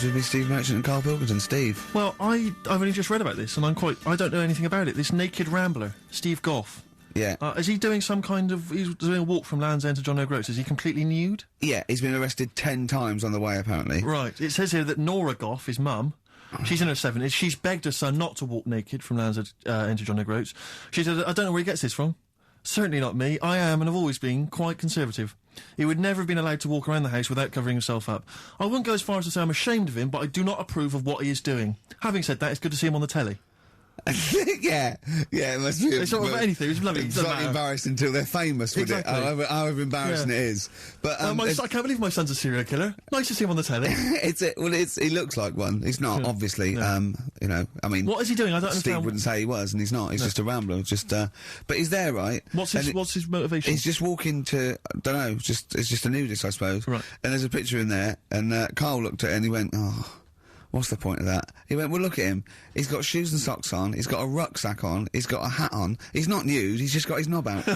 would be Steve Merchant and Carl Pilkington. Steve. Well, I've only just read about this, and I don't know anything about it. This naked rambler, Steve Goff. Yeah. Is he doing some kind of... He's doing a walk from Land's End to John O'Groats. Is he completely nude? Yeah, he's been arrested 10 times on the way, apparently. Right. It says here that Nora Goff, his mum, she's in her 70s, she's begged her son not to walk naked from Land's End to John O'Groats. She said, I don't know where he gets this from. Certainly not me. I am, and have always been, quite conservative. He would never have been allowed to walk around the house without covering himself up. I wouldn't go as far as to say I'm ashamed of him, but I do not approve of what he is doing. Having said that, it's good to see him on the telly. yeah, it must be. It's not about anything. It's lovely. It's not embarrassed until they're famous with Exactly. it. However embarrassing it is. But I can't believe my son's a serial killer. Nice to see him on the telly. He looks like one. He's not, obviously. No. You know, I mean, what is he doing? I don't understand. Steve wouldn't say he was, and he's not. He's just a rambler. But he's there, right? What's his motivation? He's just walking to, I don't know, it's just a nudist, I suppose. Right. And there's a picture in there, and Carl looked at it and he went, oh, what's the point of that? He went, well, look at him. He's got shoes and socks on. He's got a rucksack on. He's got a hat on. He's not nude. He's just got his knob out.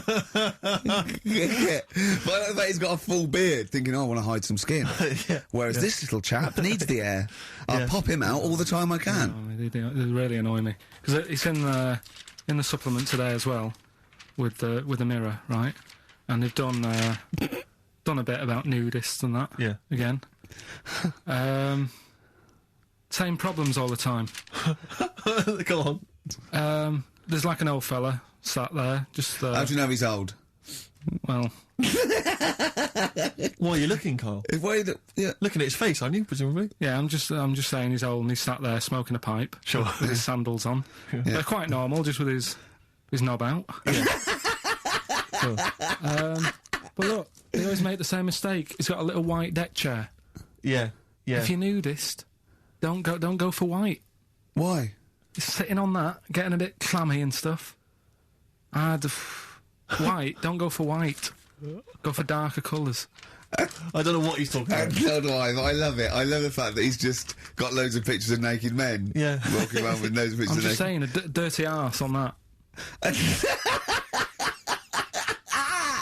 Yeah. But he's got a full beard, thinking, oh, I want to hide some skin. Whereas this little chap needs the air. I'll pop him out all the time I can. Oh, they really annoy me. Because it's in the supplement today as well, with the Mirror, right? And they've done a bit about nudists and that. Yeah. Again. Same problems all the time. Go on. There's like an old fella sat there, just... How do you know he's old? Well... Why are you looking, Carl? Yeah. Looking at his face, aren't you, presumably? Yeah, I'm just saying he's old and he's sat there smoking a pipe. Sure. With his sandals on. Yeah. They're quite normal, just with his knob out. Yeah. Sure. But look, they always make the same mistake. He's got a little white deck chair. Yeah. If you're nudist, don't go for white. Why? He's sitting on that, getting a bit clammy and stuff. White, don't go for white. Go for darker colours. I don't know what he's talking about. So do I, but I love it. I love the fact that he's just got loads of pictures of naked men. Yeah. Walking around with loads of pictures I'm of just naked saying, a dirty arse on that.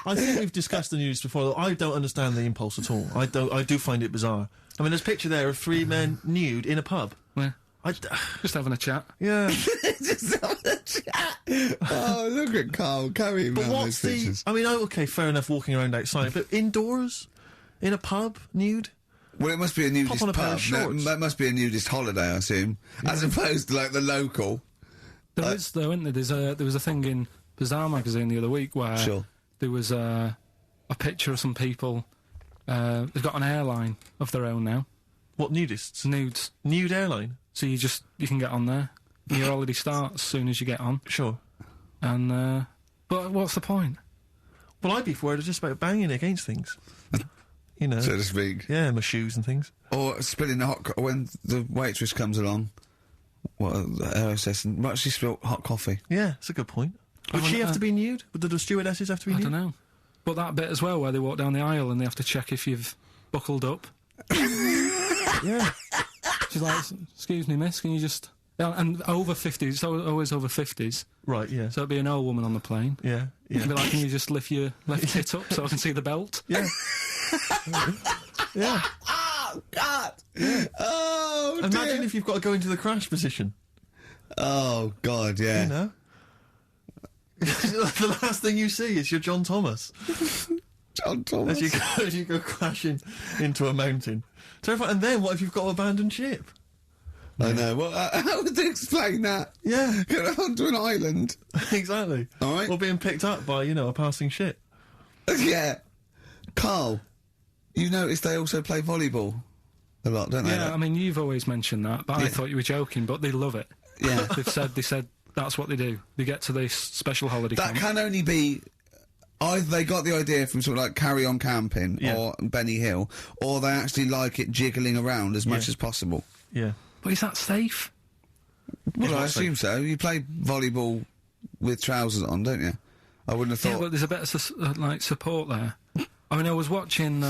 I think we've discussed the news before, though. I don't understand the impulse at all. I do find it bizarre. I mean, there's a picture there of 3 men nude in a pub. Yeah. Just having a chat. Yeah. Just having a chat. Oh, look at Carl carrying But around what's those pictures. I mean, okay, fair enough walking around outside, but indoors? In a pub? Nude? Well, it must be a nudist on a pair pub. of shorts. That must be a nudist holiday, I assume. As opposed to, like, the local. There is, though, isn't there? There was a thing in Bazaar magazine the other week where there was a picture of some people. They've got an airline of their own now. What, nudists? Nudes. Nude airline? So you can get on there. Your holiday starts as soon as you get on. Sure. And, but what's the point? Well, I'd be worried just about banging against things. You know. So to speak. Yeah, my shoes and things. Or spilling the when the waitress comes along. The hostess, and might she spill hot coffee? Yeah, that's a good point. Would she have to be nude? Would the stewardesses have to be nude? I don't know. But that bit as well, where they walk down the aisle and they have to check if you've buckled up. Yeah. She's like, excuse me, miss, can you just... And over 50s, it's always over 50s. Right, yeah. So it'd be an old woman on the plane. Yeah, yeah. It'd be like, can you just lift your left tit up so I can see the belt? Yeah. Yeah. Oh, God! Yeah. Oh, Imagine if you've got to go into the crash position. Oh, God, yeah. You know? The last thing you see is your John Thomas. John Thomas. As you go crashing into a mountain. Terrifying. And then what if you've got to abandon ship? I know. Well, how would they explain that? Yeah. Going onto an island. Exactly. All right. Or being picked up by, a passing ship. Yeah. Carl, you notice they also play volleyball a lot, don't they? Yeah, I mean, you've always mentioned that, but I thought you were joking, but they love it. Yeah. They said that's what they do. They get to this special holiday That camp. can only be... Either they got the idea from sort of like Carry On Camping or Benny Hill, or they actually like it jiggling around as much as possible. Yeah. But is that safe? Well, I assume so. You play volleyball with trousers on, don't you? I wouldn't have thought... Yeah, but there's a bit of like support there. I mean, I was watching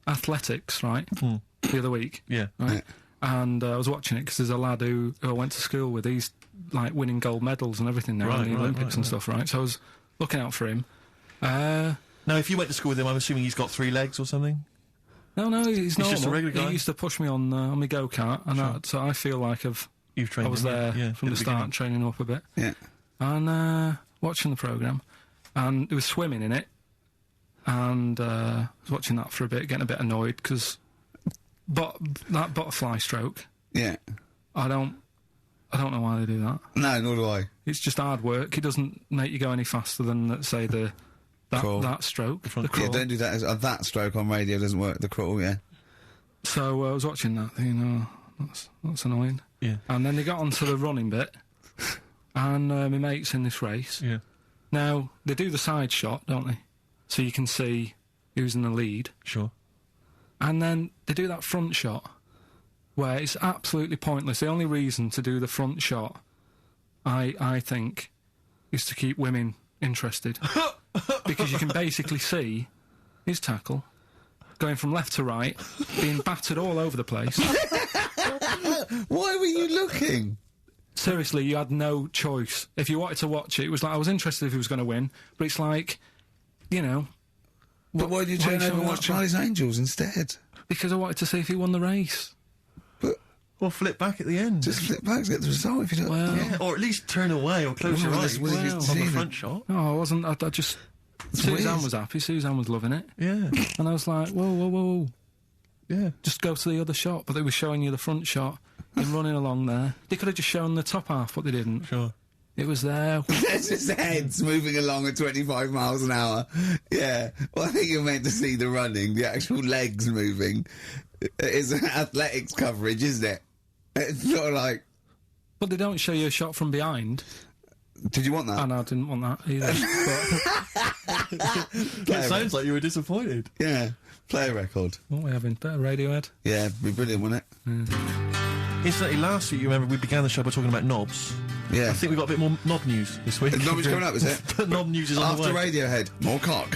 athletics, right, the other week. Yeah. Right? Yeah. And I was watching it because there's a lad who I went to school with. He's like winning gold medals and everything now in the Olympics and stuff, right? So I was looking out for him. Now, if you went to school with him, I'm assuming he's got 3 legs or something? No, he's normal. just a regular guy. He used to push me on my go-kart, and so I feel like You've trained I was him, there yeah, from at the start, beginning. training up a bit. Yeah. And watching the programme, and there was swimming in it, and I was watching that for a bit, getting a bit annoyed, because that butterfly stroke, Yeah. I don't know why they do that. No, nor do I. It's just hard work. It doesn't make you go any faster than, let's say, Crawl. that stroke, the Yeah, crawl. don't do that. That stroke on radio doesn't work. The crawl, yeah. So I was watching that, thinking, that's annoying. Yeah. And then they got onto the running bit, and my mate's in this race. Yeah. Now, they do the side shot, don't they? So you can see who's in the lead. Sure. And then they do that front shot, where it's absolutely pointless. The only reason to do the front shot, I think, is to keep women interested. Because you can basically see his tackle going from left to right, being battered all over the place. Why were you looking? Seriously, you had no choice. If you wanted to watch it, it was like, I was interested if he was going to win, but it's like, you know... But why did you why turn are over and showing watch that Charlie's Angels instead? Because I wanted to see if he won the race. But Well, flip back at the end. just flip back to get the result if you don't... Well... Yeah, or at least turn away or close your Well, eyes well, on you've the seen it. front shot. No, I wasn't. I just... Suzanne weird. was happy. Suzanne was loving it. Yeah. And I was like, whoa. Yeah. Just go to the other shot. But they were showing you the front shot and running along there. They could have just shown the top half, but they didn't. Sure. It was there. There's his heads moving along at 25 miles an hour. Yeah. Well, I think you're meant to see the running, the actual legs moving. It's an athletics coverage, isn't it? It's sort of like... But they don't show you a shot from behind. Did you want that? And I didn't want that either. It sounds like you were disappointed. Yeah. Play a record. But what are we having? Better Radiohead? Yeah, it'd be brilliant, wouldn't it? Incidentally, last week, you remember, we began the show by talking about knobs. Yeah. I think we've got a bit more knob news this week. Knob's coming up, is it? Knob news is on After the way. Radiohead, more cock.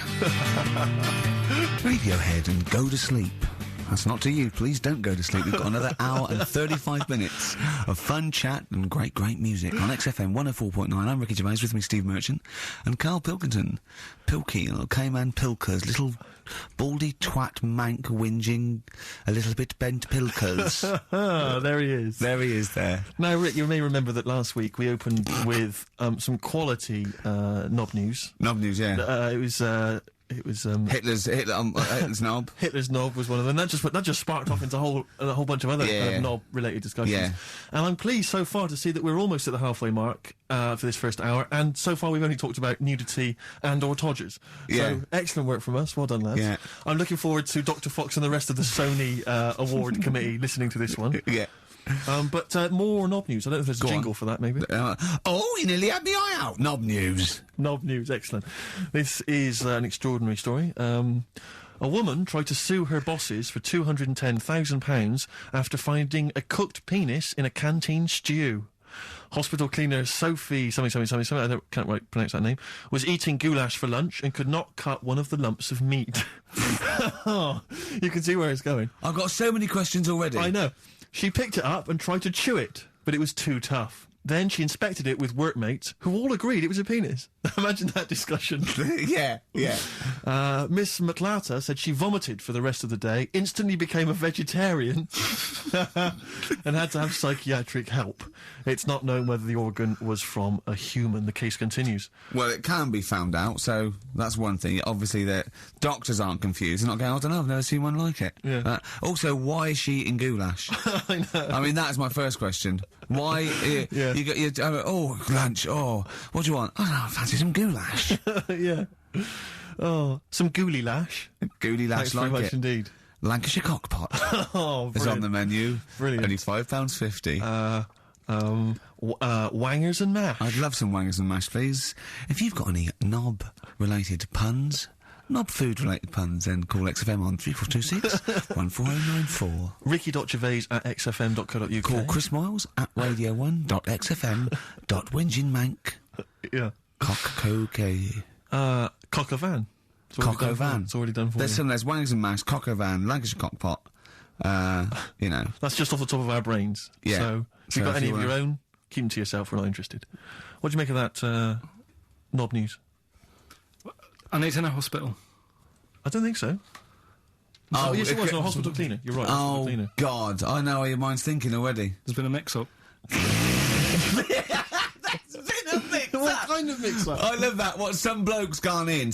Radiohead and go to sleep. That's not to you. Please don't go to sleep. We've got another hour and 35 minutes of fun chat and great music on XFM 104.9. I'm Ricky Gervais, with me Steve Merchant and Carl Pilkington. Pilkey, little K-Man Pilkers, little baldy twat mank whinging, a little bit bent Pilkers. Ah, there he is. There he is there. Now, Rick, you may remember that last week we opened with some quality knob news. Knob news, yeah. It was Hitler's knob. Hitler's knob was one of them. That just sparked off into a whole bunch of other Yeah. knob-related discussions. Yeah. And I'm pleased so far to see that we're almost at the halfway mark for this first hour, and so far we've only talked about nudity and/or todgers. Yeah. So excellent work from us. Well done, lads. Yeah. I'm looking forward to Dr. Fox and the rest of the Sony award committee listening to this one. Yeah. But more knob news. I don't know if there's a Go on. jingle for that, maybe. Oh, you nearly had me eye out. Knob news. Knob news, excellent. This is an extraordinary story. A woman tried to sue her bosses for £210,000 after finding a cooked penis in a canteen stew. Hospital cleaner Sophie something, I can't pronounce that name, was eating goulash for lunch and could not cut one of the lumps of meat. Oh, you can see where it's going. I've got so many questions already. I know. She picked it up and tried to chew it, but it was too tough. Then she inspected it with workmates, who all agreed it was a penis. Imagine that discussion. Yeah. Miss McLata said she vomited for the rest of the day, instantly became a vegetarian, and had to have psychiatric help. It's not known whether the organ was from a human. The case continues. Well, it can be found out, so that's one thing. Obviously, the doctors aren't confused. They're not going, I don't know, I've never seen one like it. Yeah. Also, why is she eating goulash? I know. I mean, that's my first question. Why? Yeah. You lunch. Oh, what do you want? I don't know, I fancy some goulash. Yeah. Oh, some gooly lash. Gooly lash Thanks very like much it. indeed. Lancashire cockpot Oh, is on the menu. Brilliant. Only £5.50. Wangers and mash. I'd love some wangers and mash, please. If you've got any knob-related puns, knob-food-related puns, then call XFM on 3426 14094. Ricky.gervais@xfm.co.uk. Call Chris Miles at radio1.xfm.winginmank. Yeah. Cock-co-k. Cock o' van. Cock-o-van. It's already done for There's you. wangers and mash, cock-o-van, Lancashire cockpot. You know. That's just off the top of our brains. Yeah. So, if So you've got if any you of your wanna- own, keep them to yourself. We're not interested. What do you make of that knob news? And he's in a hospital. I don't think so. Oh, yes, it was. okay. No, hospital cleaner. You're right. Hospital Oh, cleaner. God. I know how your mind's thinking already. There's been a mix-up. That's been a mix-up. What kind of mix-up? I love that. What, some bloke's gone in.